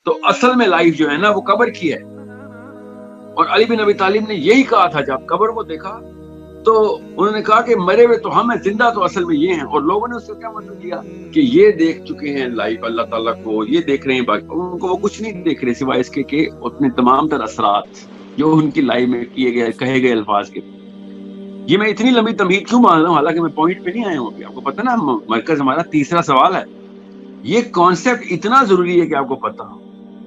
تو اصل میں لائف جو ہے نا وہ قبر کی ہے. اور علی بن ابی طالب نے یہی کہا تھا جب قبر کو دیکھا تو انہوں نے کہا کہ مرے ہوئے تو ہم ہیں, زندہ تو اصل میں یہ ہیں. اور لوگوں نے اس کو کیا مطلب لیا کہ یہ دیکھ چکے ہیں لائف اللہ تعالیٰ کو, یہ دیکھ رہے ہیں, باقی ان کو وہ کچھ نہیں دیکھ رہے سوائے اس کے کہ اپنے تمام تر اثرات جو ان کی لائف میں کیے گئے کہے گئے الفاظ کے. یہ میں اتنی لمبی تمہید کیوں مان رہا ہوں, حالانکہ میں پوائنٹ پہ نہیں آیا ہوں ابھی. آپ کو پتہ نا مرکز ہمارا تیسرا سوال ہے. یہ کانسیپٹ اتنا ضروری ہے کہ آپ کو پتہ ہو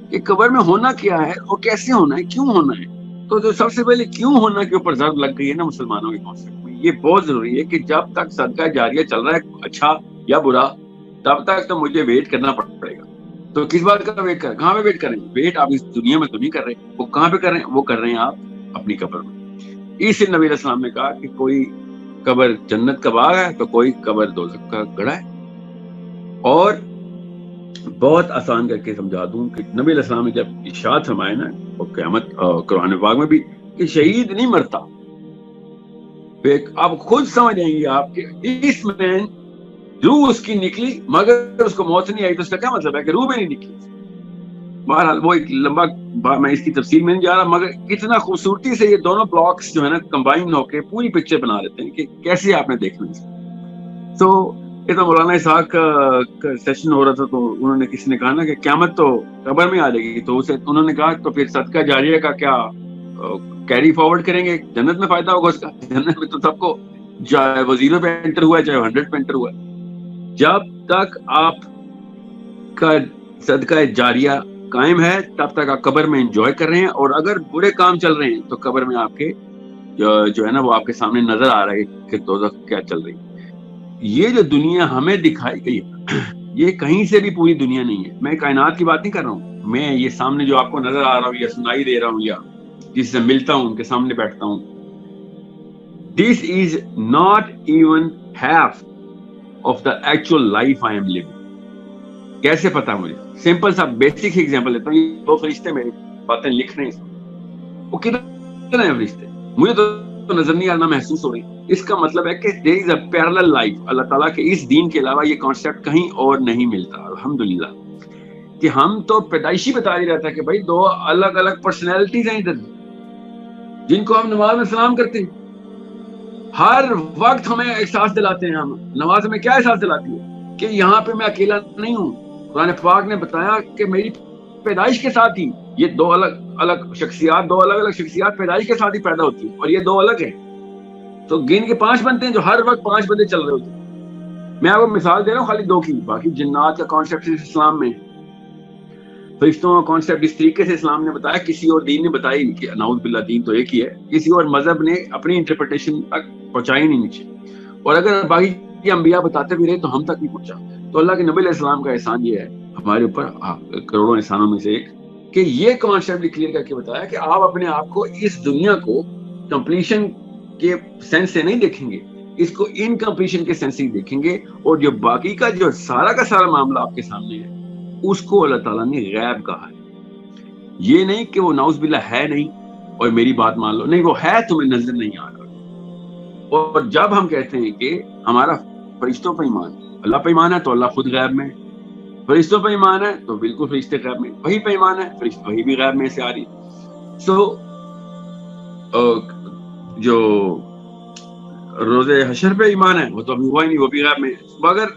کہ قبر میں ہونا کیا ہے اور کیسے ہونا ہے, کیوں ہونا ہے. تو جو سب سے پہلے کیوں ہونا کے اوپر ضرب لگ گئی ہے نا مسلمانوں کے کانسیپٹ میں, یہ بہت ضروری ہے کہ جب تک صدقہ جاریہ چل رہا ہے اچھا یا برا, تب تک تو مجھے ویٹ کرنا پڑے گا. تو کس بات کا ویٹ کریں, کہاں پہ ویٹ کریں؟ ویٹ آپ اس دنیا میں تو نہیں کر رہے, وہ کہاں پہ کر رہے ہیں؟ وہ کر رہے ہیں آپ اپنی قبر میں. اس لیے نبی علیہ السلام نے کہا کہ کوئی قبر جنت کا باغ ہے تو کوئی قبر دوزخ کا گڑھا ہے. اور بہت آسان کر کے سمجھا دوں کہ نبی علیہ السلام نے جب ارشاد فرمایا نا اور قیامت قرآن پاک میں بھی کہ شہید نہیں مرتا, آپ خود سمجھ جائیں گے آپ کہ اس میں روح اس کی نکلی مگر اس کو موت نہیں آئی, تو اس کا کیا مطلب ہے کہ روح بھی نہیں نکلی. بہرحال وہ ایک لمبا, میں اس کی تفصیل میں نہیں جا رہا, مگر کتنا خوبصورتی سے یہ دونوں بلاکس جو ہے نا کمبائن ہو کے پوری پکچر بنا لیتے ہیں کہ کیسے آپ نے دیکھنا ہے. تو یہ تو مولانا اسحاق کا سیشن ہو رہا تھا, تو انہوں نے کسی نے کہا نا کہ قیامت تو قبر میں آ جائے گی, تو اسے انہوں نے کہا تو پھر صدقہ جاریہ کا کیا کیری فارورڈ کریں گے, جنت میں فائدہ ہوگا اس کا. جنت میں تو سب کو, چاہے وہ 0 پہ انٹر ہوا ہے چاہے 100 پہ انٹر ہوا ہے, جب تک آپ کا صدقہ جاریہ قائم ہے تب تک آپ قبر میں انجوائے کر رہے ہیں. اور اگر برے کام چل رہے ہیں تو قبر میں آپ کے جو ہے نا وہ آپ کے سامنے نظر آ رہا ہے کہ دوزخ کیا چل رہی ہے. یہ جو دنیا ہمیں دکھائی گئی ہے یہ کہیں سے بھی پوری دنیا نہیں ہے. میں کائنات کی بات نہیں کر رہا ہوں, میں یہ سامنے جو آپ کو نظر آ رہا ہوں یا سنائی دے رہا ہوں یا جس سے ملتا ہوں ان کے سامنے بیٹھتا ہوں, this is not even half of the actual life I am living. کیسے پتا مجھے؟ سمپل سا بیسک ایگزامپل دیتا ہوں. یہ 2 فرشتے میری باتیں لکھ رہے ہیں, وہ کتنے ہیں فرشتے مجھے تو نظر نہیں آ رہا, محسوس ہو رہی. اس کا مطلب ہے کہ there is a parallel life. اللہ تعالیٰ کے اس دین کے علاوہ یہ کانسیپٹ کہیں اور نہیں ملتا. الحمدللہ کہ ہم تو پیدائشی بتا ہی رہتا ہے کہ بھائی 2 الگ الگ پرسنالٹیز ہیں ادھر, جن کو ہم نماز میں سلام کرتے ہیں. ہر وقت ہمیں احساس دلاتے ہیں, ہم نماز میں کیا احساس دلاتی ہے کہ یہاں پہ میں اکیلا نہیں ہوں. قرآن پاک نے بتایا کہ میری پیدائش کے ساتھ ہی یہ 2 الگ الگ شخصیات پیدائش کے ساتھ ہی پیدا ہوتی ہیں, اور یہ 2 الگ ہیں. تو گن کے 5 بنتے ہیں, جو ہر وقت 5 بندے چل رہے ہوتے ہیں. میں آپ کو مثال دے رہا ہوں خالی 2 کی, باقی جنات کا کانسیپٹ اسلام میں, فرشتوں کا کانسیپٹ اس طریقے سے اسلام نے بتایا, کسی اور دین نے بتایا نہیں. کہ نعوذ باللہ دین تو ایک ہی ہے, کسی اور مذہب نے اپنی انٹرپریٹیشن تک پہنچائی نہیں نیچے. اور اگر باقی انبیاء بتاتے بھی رہے تو ہم تک نہیں پہنچا. تو اللہ کے نبی علیہ السلام کا احسان یہ ہے ہمارے اوپر, کروڑوں احسانوں میں سے ایک, کہ یہ کانسیپٹ کلیئر کر کے بتایا کہ آپ اپنے آپ کو اس دنیا کو کمپلیشن کے سینس سے نہیں دیکھیں گے, اس کو انکمپلیشن کے سینس سے دیکھیں گے. اور جو باقی کا جو سارا کا سارا معاملہ آپ کے سامنے ہے اس کو اللہ تعالیٰ نے غیب کہا ہے. یہ نہیں کہ وہ نعوذ باللہ ہے نہیں اور میری بات مان لو, نہیں, وہ ہے تمہیں نظر نہیں آ رہا. اور جب ہم کہتے ہیں کہ ہمارا فرشتوں پہ ایمان, اللہ پہ ایمان ہے, تو اللہ خود غیب میں. فرشتوں پہ ایمان ہے تو بالکل فرشتے غیب میں. وہی پہ ایمان ہے, فرشتے وہی بھی غیب میں سے آ رہی. سو جو روز حشر پہ ایمان ہے وہ تو ابھی ہوا ہی نہیں, وہ بھی غیب میں. مگر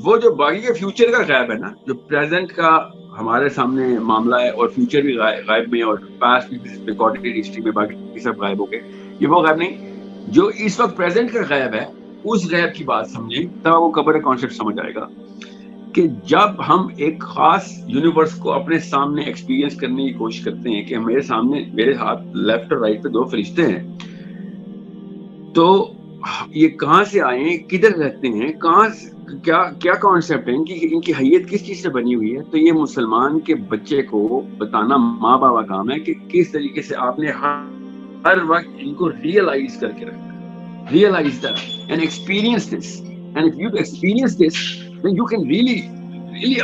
وہ جو باقی کے فیوچر کا غیب ہے نا, جو پریزنٹ کا ہمارے سامنے معاملہ ہے اور فیوچر بھی غائب میں, اور پاسٹ ریکارڈڈ ہسٹری میں باقی سب غائب ہو گئے, یہ وہ غیب نہیں. جو اس وقت پریزنٹ کا غیب ہے اس غیب کی بات سمجھیں تب وہ قبر کانسیپٹ سمجھ آئے گا. کہ جب ہم ایک خاص یونیورس کو اپنے سامنے ایکسپیرینس کرنے کی کوشش کرتے ہیں کہ میرے سامنے میرے ہاتھ لیفٹ اور رائٹ پہ 2 فرشتے ہیں, تو یہ کہاں سے آئے ہیں, کدھر رہتے ہیں, کہاں کیا کانسیپٹ ہے, ان کی حیت کس چیز سے بنی ہوئی ہے. تو یہ مسلمان کے بچے کو بتانا ماں باپ کا کام ہے کہ کس طریقے سے آپ نے ہر وقت ان کو ریئلائز کر کے رکھنا ہے. Realize that and experience this, and if you experience this then you can really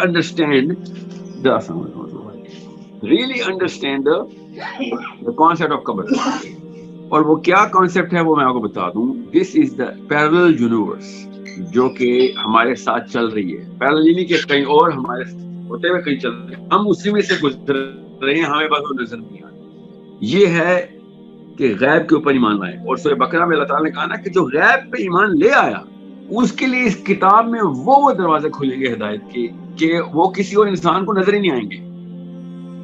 understand the concept of قبر. اور وہ کیا کانسیپٹ ہے وہ میں آپ کو بتا دوں. دس از دا پیرلل یونیورس جو کہ ہمارے ساتھ چل رہی ہے. پیرلل نہیں کہ کہیں اور ہمارے ہوتے ہوئے کہیں چل رہے ہیں, ہم اسی میں سے گزر رہے ہیں, ہمیں بس وہ نظر نہیں آ رہا. یہ ہے کہ غیب کے اوپر ایمان لائے. اور سورہ بقرہ میں اللہ تعالیٰ نے کہا نا کہ جو غیب پہ ایمان لے آیا اس کے لیے اس کتاب میں وہ دروازے کھلیں گے ہدایت کے کہ وہ کسی اور انسان کو نظر ہی نہیں آئیں گے.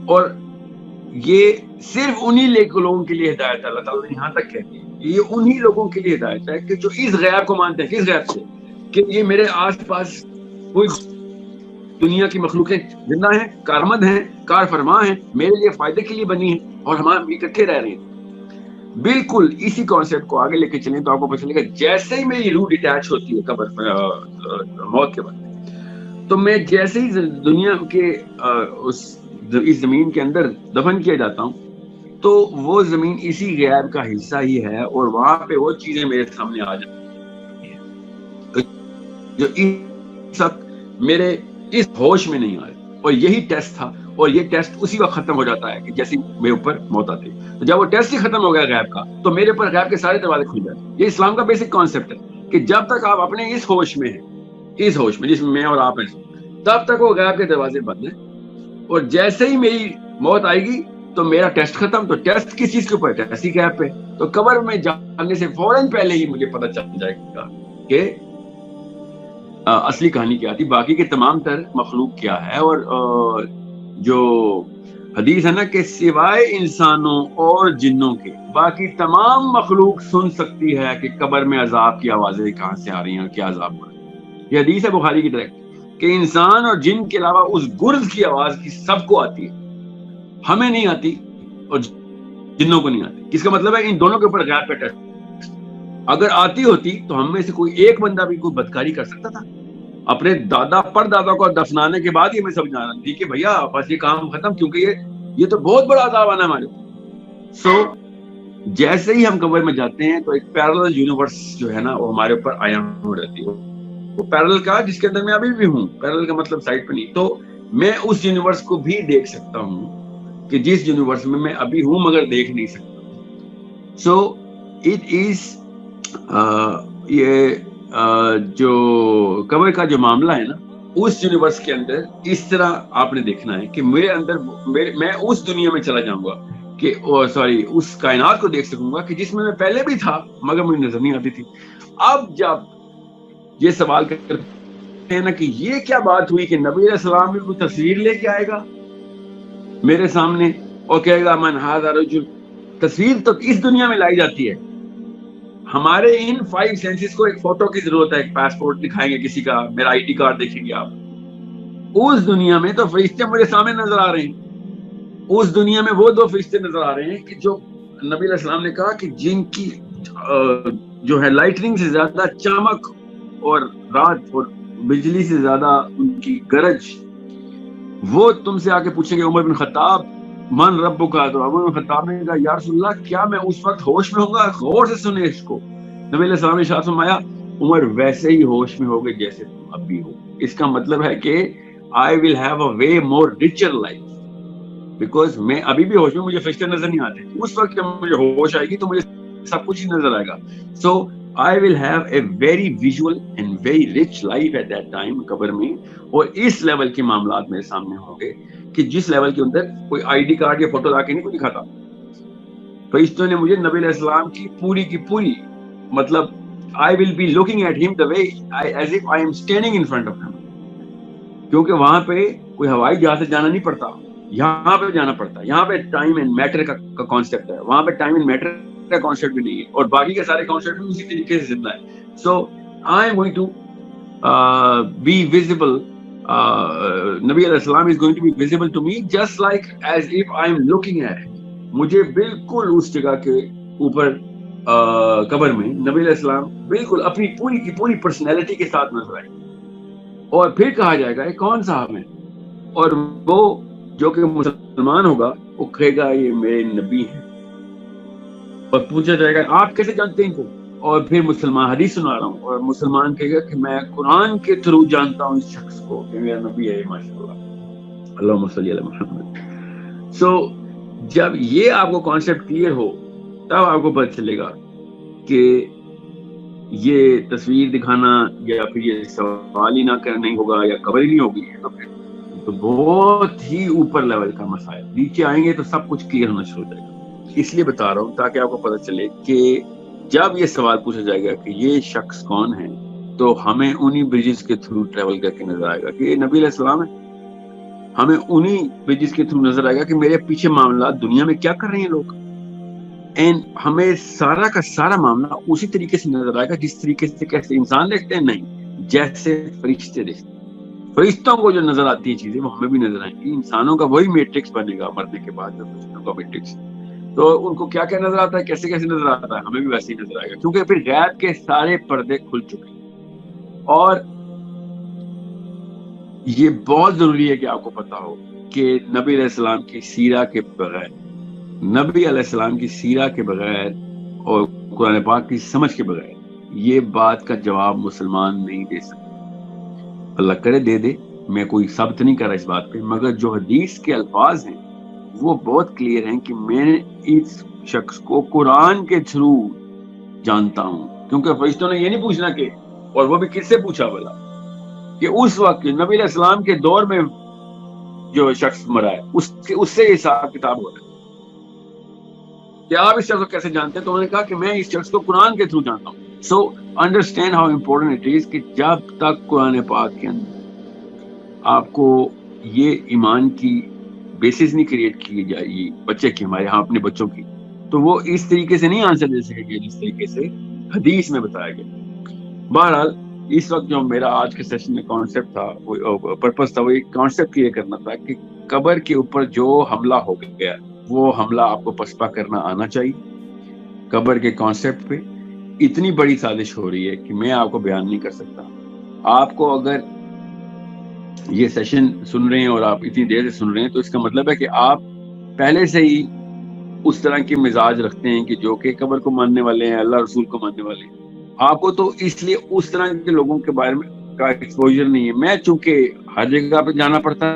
اور یہ صرف انہی لوگوں کے لیے ہدایت ہے. اللہ تعالیٰ نے یہاں تک کہہ دیا یہ انہی لوگوں کے لیے ہدایت ہے کہ جو اس غیب کو مانتے ہیں. کس غیب سے؟ کہ یہ میرے آس پاس کوئی دنیا کی مخلوقیں زندہ ہیں, کارمند ہیں, کار فرما ہیں, میرے لیے فائدے کے لیے بنی ہیں اور ہم اکٹھے رہ رہے ہیں. بالکل اسی کانسیپٹ کو آگے لے کے چلیں تو آپ کو پتہ چلے گا جیسے ہی میری روح ڈیٹیچ ہوتی ہے قبر موت کے بعد, تو میں جیسے ہی دنیا کے اس زمین کے اندر دفن کیا جاتا ہوں تو وہ زمین اسی غیب کا حصہ ہی ہے اور وہاں پہ وہ چیزیں میرے سامنے آ جاتی ہیں جو اس وقت میرے اس ہوش میں نہیں آئے. اور یہی ٹیسٹ تھا اور یہ ٹیسٹ اسی وقت ختم ہو جاتا ہے کہ جیسے میرے اوپر موت آتی ہے. تو جب وہ ٹیسٹ ہی ختم ہو گیا غیب کا تو میرے اوپر غیب کے سارے دروازے کھل جاتے ہیں. یہ اسلام کا بیسک کانسیپٹ ہے کہ جب تک آپ اپنے اس ہوش میں ہیں, اس ہوش میں جس میں میں اور آپ ہیں, تب تک وہ غیب کے دروازے بند ہیں. اور جیسے ہی میری موت آئے گی تو میرا ٹیسٹ ختم. تو ٹیسٹ کس چیز کے اوپر؟ ٹیسٹ ہی غیب پہ. تو قبر میں جانے سے فوراً پہلے ہی مجھے پتہ چل جائے گا کہ اصلی کہانی کیا تھی, باقی کے تمام تر مخلوق کیا ہے. اور جو حدیث ہے نا کہ سوائے انسانوں اور جنوں کے باقی تمام مخلوق سن سکتی ہے کہ قبر میں عذاب کی آوازیں کہاں سے آ رہی ہیں اور کیا عذاب ہو رہا ہے. یہ حدیث ہے بخاری کی ڈائریکٹ کہ انسان اور جن کے علاوہ اس گرز کی آواز کی سب کو آتی ہے, ہمیں نہیں آتی اور جنوں کو نہیں آتی. اس کا مطلب ہے ان دونوں کے اوپر غیب کا ٹیسٹ. اگر آتی ہوتی تو ہم میں سے کوئی ایک بندہ بھی کوئی بدکاری کر سکتا تھا. اپنے دادا پر دادا کو دفنانے کے بعد ہی ہمیں سمجھ آنا تھی کہ بھیا بس یہ کام ختم, کیونکہ یہ تو بہت بڑا عذاب آنا ہمارے اوپر. سو جیسے ہی ہم قبر میں جاتے ہیں تو ایک پیرلل یونیورس جو ہے نا وہ ہمارے اوپر آیا ہو رہتی ہے. وہ پیرلل کا جس کے اندر میں ابھی بھی ہوں, پیرلل کا مطلب سائڈ پہ نہیں. تو میں اس یونیورس کو بھی دیکھ سکتا ہوں کہ جس یونیورس میں میں ابھی ہوں مگر دیکھ نہیں سکتا. سو اٹ از یہ جو قبر کا جو معاملہ ہے نا اس یونیورس کے اندر اس طرح آپ نے دیکھنا ہے کہ میرے اندر میں اس دنیا میں چلا جاؤں گا کہ اس کائنات کو دیکھ سکوں گا کہ جس میں پہلے بھی تھا مگر مجھے نظر نہیں آتی تھی. اب جب یہ سوال کرتے ہیں نا کہ یہ کیا بات ہوئی کہ نبی علیہ السلام بھی کوئی تصویر لے کے آئے گا میرے سامنے اور کہے گا من ھذا رجل. تصویر تو اس دنیا میں لائی جاتی ہے. ہمارے ان 5 سینسز کو ایک فوٹو کی ضرورت ہے, ایک پاسپورٹ دکھائیں گے کسی کا, میرا ID کارڈ دیکھیں گے آپ. اس دنیا میں تو فرشتے مجھے سامنے نظر آ رہے ہیں. اس دنیا میں وہ 2 فرشتے نظر آ رہے ہیں کہ جو نبی علیہ السلام نے کہا کہ جن کی جو ہے لائٹننگ سے زیادہ چمک اور رات اور بجلی سے زیادہ ان کی گرج, وہ تم سے آ کے پوچھیں گے عمر بن خطاب من رب کا. تو عمر بن خطاب نے کہا یا رسول اللہ کیا میں اس وقت ہوش میں ہوں گا؟ غور سے سنیں اس کو. نبی علیہ السلام نے ارشاد فرمایا عمر ویسے ہی ہوش میں ہوگے جیسے تم اب بھی ہو. اس کا مطلب ہے کہ I will have a way more richer life because میں ابھی بھی ہوش میں, مجھے فرشتے نظر نہیں آتے. اس وقت جب مجھے ہوش آئے گی تو مجھے سب کچھ ہی نظر آئے گا. So I will have a very visual and very rich life at that time قبر میں. اور اس لیول کے معاملات میرے سامنے ہوں گے کہ جس لیول کے اندر کوئی ID کارڈ یا فوٹو لا کے نہیں کوئی دکھاتا. فرشتوں نے مجھے نبی علیہ السلام کی پوری مطلب I will be looking at him the way as if I am standing in front of him. کیونکہ وہاں پہ کوئی ہوائی جہاز سے جانا نہیں پڑتا, یہاں پہ جانا پڑتا ہے. یہاں پہ ٹائم اینڈ میٹر کا کانسیپٹ ہے, وہاں پہ ٹائم اینڈ میٹر کا کانسیپٹ بھی نہیں ہے, اور باقی کے سارے کانسیپٹ بھی اسی طریقے سے زندہ ہے. So I am going to be visible. نبی علیہ السلام is going to be visible to me just like as if I am looking at. مجھے بالکل اس جگہ کے اوپر قبر میں نبی علیہ السلام بالکل اپنی پوری پرسنالٹی کے ساتھ نظر آئے. اور پھر کہا جائے گا یہ کون صاحب ہیں, اور وہ جو کہ مسلمان ہوگا وہ کہے گا یہ میرے نبی ہیں. اور پوچھا جائے گا آپ کیسے جانتے ہیں ان کو, اور پھر مسلمان حدیث سنا رہا ہوں, اور مسلمان کہے گا کہ میں قرآن کے تھرو جانتا ہوں اس شخص کو کہ میرا نبی ہے ماشاءاللہ, اللہم صلی علی محمد. سو جب یہ آپ کو کانسیپٹ کلیئر ہو تب آپ کو پتہ چلے گا کہ یہ تصویر دکھانا یا پھر یہ سوال ہی نہ کرنا ہوگا یا قبر ہی نہیں ہوگی. تو پھر تو بہت ہی اوپر لیول کا مسائل. نیچے آئیں گے تو سب کچھ کلیئر ہونا شروع ہو جائے گا. اس لیے بتا رہا ہوں تاکہ آپ کو پتہ چلے کہ جب یہ سوال پوچھا جائے گا کہ یہ شخص کون ہے, تو ہمیں انہی بریجز کے تھرو ٹریول کر کے نظر آئے گا کہ یہ نبی علیہ السلام ہے. ہمیں انہی بریجز کے تھرو نظر آئے گا کہ میرے پیچھے معاملات دنیا میں کیا کر رہے ہیں لوگ. اینڈ ہمیں سارا کا سارا معاملہ اسی طریقے سے نظر آئے گا جس طریقے سے کیسے انسان دیکھتے ہیں, نہیں جیسے فرشتے دیکھتے ہیں. فرشتوں کو جو نظر آتی ہیں چیزیں وہ ہمیں بھی نظر آئیں گی. انسانوں کا وہی میٹرکس بنے گا مرنے کے بعد جو فرشتوں کا میٹرکس. تو ان کو کیا کیا نظر آتا ہے, کیسے کیسے نظر آتا ہے, ہمیں بھی ویسے ہی نظر آئے گا, کیونکہ پھر غیب کے سارے پردے کھل چکے ہیں. اور یہ بہت ضروری ہے کہ آپ کو پتا ہو کہ نبی علیہ السلام کی سیرہ کے بغیر, نبی علیہ السلام کی سیرہ کے بغیر اور قرآن پاک کی سمجھ کے بغیر یہ بات کا جواب مسلمان نہیں دے سکتے. اللہ کرے دے دے, میں کوئی ثابت نہیں کر رہا اس بات پہ, مگر جو حدیث کے الفاظ ہیں وہ بہت کلیئر ہیں کہ میں نے اس شخص کو قرآن کے تھرو جانتا ہوں. کیونکہ فرشتوں نے یہ نہیں پوچھنا کہ, اور وہ بھی کس سے پوچھا بولا, کہ اس وقت نبی علیہ السلام کے دور میں جو شخص مرا ہے اس سے حساب کتاب ہو رہا ہے کہ آپ اس شخص کو کیسے جانتے ہیں. تو انہوں نے کہا کہ میں اس شخص کو قرآن کے تھرو جانتا ہوں. So understand how important it is کہ جب تک قرآن پاک کے اندر آپ کو یہ ایمان کی بیسس نہیں کریٹ کی جائے گی بچے کی, ہمارے ہاں اپنے بچوں کی, تو وہ اس طریقے سے نہیں آنسر دے سکے گی جس طریقے سے حدیث میں بتایا گیا. بہرحال اس وقت جو میرا آج کے سیشن میں کانسیپٹ تھا, وہ پرپس تھا, وہ ایک کانسیپٹ کلیئر کرنا تھا کہ قبر کے اوپر جو حملہ ہو گیا وہ حملہ آپ کو پسپا کرنا آنا چاہیے. قبر کے کانسیپٹ پہ اتنی بڑی سازش ہو رہی ہے کہ میں آپ کو بیان نہیں کر سکتا. آپ کو اگر یہ سیشن سن رہے ہیں اور آپ اتنی دیر سے سن رہے ہیں تو اس کا مطلب ہے کہ آپ پہلے سے ہی اس طرح کے مزاج رکھتے ہیں کہ جو کہ قبر کو ماننے والے ہیں, اللہ رسول کو ماننے والے ہیں. آپ کو تو اس لیے اس طرح کے لوگوں کے بارے میں کا ایکسپوجر نہیں ہے. میں چونکہ ہر جگہ پہ جانا پڑتا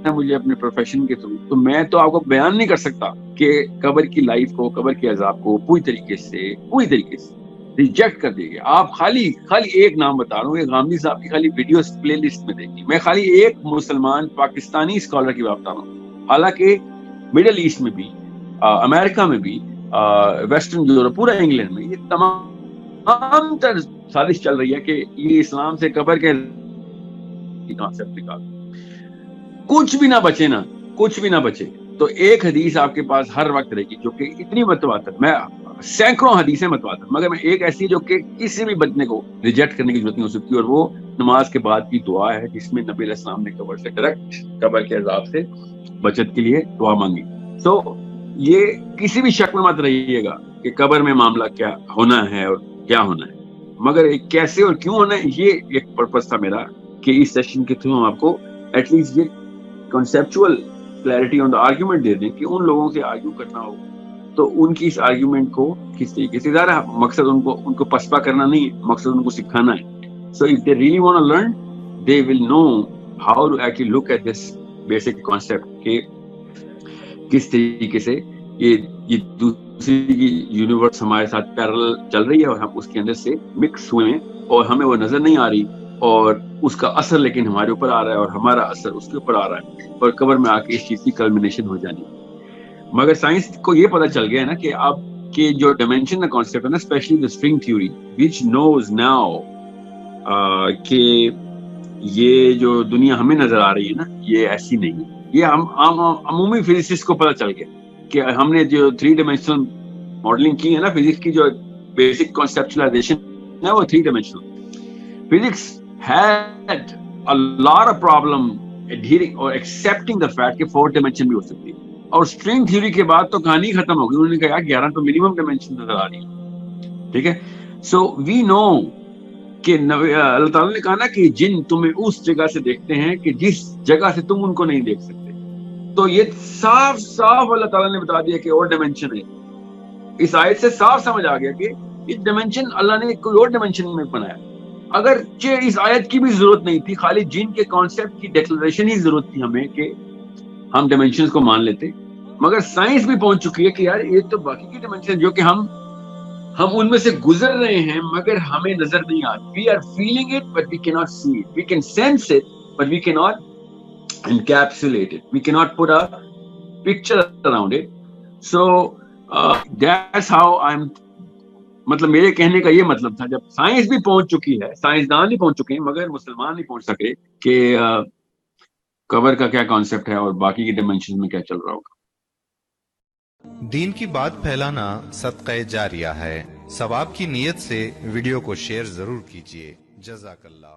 ہے مجھے اپنے پروفیشن کے تھرو, تو میں تو آپ کو بیان نہیں کر سکتا کہ قبر کی لائف کو, قبر کے عذاب کو پوری طریقے سے ریجیکٹ کر دیجیے. آپ خالی ایک نام بتا رہا ہوں, یہ غامدی صاحب کی خالی ویڈیوز پلے لسٹ میں دیکھیے. میں خالی ایک مسلمان پاکستانی اسکالر کی بات بتا رہا ہوں, حالانکہ مڈل ایسٹ میں بھی, امریکہ میں بھی, ویسٹرن یورپ, پورا انگلینڈ میں یہ تمام تر سازش چل رہی ہے کہ یہ اسلام سے قبر کے کانسیپٹ نکال, کچھ بھی نہ بچے نا, کچھ بھی نہ بچے. تو ایک حدیث آپ کے پاس ہر وقت رہے گی جو کہ اتنی متواتر, میں سینکڑوں حدیثیں متواتر, مگر میں ایک ایسی جو کہ کسی بھی بچنے کو ریجیکٹ کرنے کی ضرورت نہیں ہو سکتی, اور وہ نماز کے بعد کی دعا ہے جس میں نبی علیہ السلام نے قبر سے ڈائریکٹ قبر کے عذاب سے بچت کے لیے دعا مانگی. تو یہ کسی بھی شک میں مت رہیے گا کہ قبر میں معاملہ کیا ہونا ہے اور کیا ہونا ہے, مگر کیسے اور کیوں ہونا ہے, یہ ایک پرپس تھا میرا کہ اس سیشن کے تھرو ہم آپ کو ایٹ لیسٹ یہ conceptual clarity on the argument دے دیں کہ ان لوگوں سے آرگیو کرنا ہو تو ان کی اس آرگیومنٹ کو کس طریقے سے, ظاہر مقصد ان کو پسپا کرنا نہیں ہے, مقصد ان کو سکھانا ہے. So if they really want to learn, they will know how to actually look at this basic concept کہ کس طریقے سے یہ دوسری کی یونیورس ہمارے ساتھ پیرل چل رہی ہے اور ہم اس کے اندر سے مکس ہوئے ہیں اور ہمیں وہ نظر نہیں آ رہی, اور اس کا اثر لیکن ہمارے اوپر آ رہا ہے اور ہمارا اثر اس کے اوپر آ رہا ہے, اور قبر میں آ کے اس چیز کی کلمنیشن ہو جانی. مگر سائنس کو یہ پتہ چل گیا ہے نا کہ اب کہ جو ڈائمینشن کا کانسیپٹ ہے نا, especially the string theory which knows now کہ یہ جو دنیا ہمیں نظر آ رہی ہے نا یہ ایسی نہیں ہے. یہ ہم عمومی فزسسٹ کو پتہ چل گیا کہ ہم نے جو 3 ڈائمینشنل ماڈلنگ کی ہے نا فزکس کی, جو بیسک کانسیپچلائزیشن ہے وہ 3 dimensional. Physics had a lot of problem adhering or accepting the fact کہ 4 ڈائمینشن بھی ہو سکتی ہے, اور اسٹرنگ تھیوری کے بعد تو کہانی ختم ہو گئی. انہوں نے کہا 11 تو منیمم ڈائمینشن نظر آ رہی ہے, ٹھیک ہے. سو وی نو کہ اللہ تعالیٰ نے کہا نا کہ جن تمہیں اس جگہ سے دیکھتے ہیں کہ جس جگہ سے تم ان کو نہیں دیکھ سکتے. تو یہ صاف صاف اللہ تعالیٰ نے بتا دیا کہ اور ڈائمینشن ہے. اس آیت سے صاف سمجھ آ گیا کہ یہ ڈائمینشن اللہ نے کوئی اور ڈائمینشن میں بنایا. اگرچہ اس آیت کی بھی ضرورت نہیں تھی, خالی جن کے کانسیپٹ کی ڈیکلریشن ہی ضرورت تھی ہمیں کہ ہم ڈائمینشنز کو مان لیتے. مگر سائنس بھی پہنچ چکی ہے کہ یار یہ تو باقی کی ڈائمینشن جو کہ ہم ان میں سے گزر رہے ہیں مگر ہمیں نظر نہیں آتی. We are feeling it but we can not see it. We can sense it but we can not encapsulate it. We cannot put a picture around it. So that's how I'm, مطلب میرے کہنے کا یہ مطلب تھا جب science بھی پہنچ چکی ہے, سائنسدان بھی پہنچ چکے ہیں, مگر مسلمان نہیں پہنچ سکے کہ قبر کا کیا کانسیپٹ ہے اور باقی کی ڈائمینشن میں کیا چل رہا ہوگا. دین کی بات پھیلانا صدقہ جاریہ ہے. ثواب کی نیت سے ویڈیو کو شیئر ضرور کیجیے. جزاک اللہ.